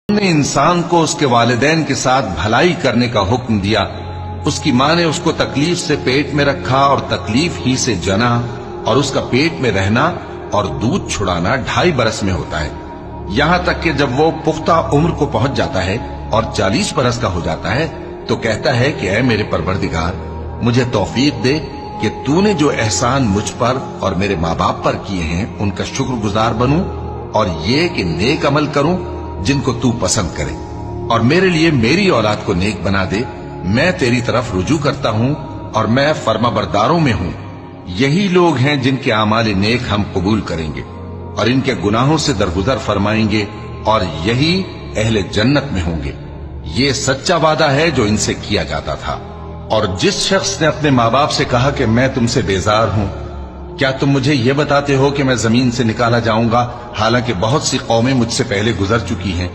نے انسان کو اس کے والدین کے ساتھ بھلائی کرنے کا حکم دیا، اس کی ماں نے اس کو تکلیف سے پیٹ میں رکھا اور تکلیف ہی سے جنا، اور اس کا پیٹ میں رہنا اور دودھ چھڑانا 2.5 برس میں ہوتا ہے، یہاں تک کہ جب وہ پختہ عمر کو پہنچ جاتا ہے اور 40 برس کا ہو جاتا ہے تو کہتا ہے کہ اے میرے پروردگار، مجھے توفیق دے کہ تو نے جو احسان مجھ پر اور میرے ماں باپ پر کیے ہیں ان کا شکر گزار بنوں، اور یہ کہ نیک عمل کروں جن کو تو پسند کرے، اور میرے لیے میری اولاد کو نیک بنا دے، میں تیری طرف رجوع کرتا ہوں اور میں فرما برداروں میں ہوں۔ یہی لوگ ہیں جن کے اعمال نیک ہم قبول کریں گے اور ان کے گناہوں سے درگزر فرمائیں گے، اور یہی اہل جنت میں ہوں گے۔ یہ سچا وعدہ ہے جو ان سے کیا جاتا تھا۔ اور جس شخص نے اپنے ماں باپ سے کہا کہ میں تم سے بیزار ہوں، کیا تم مجھے یہ بتاتے ہو کہ میں زمین سے نکالا جاؤں گا، حالانکہ بہت سی قومیں مجھ سے پہلے گزر چکی ہیں؟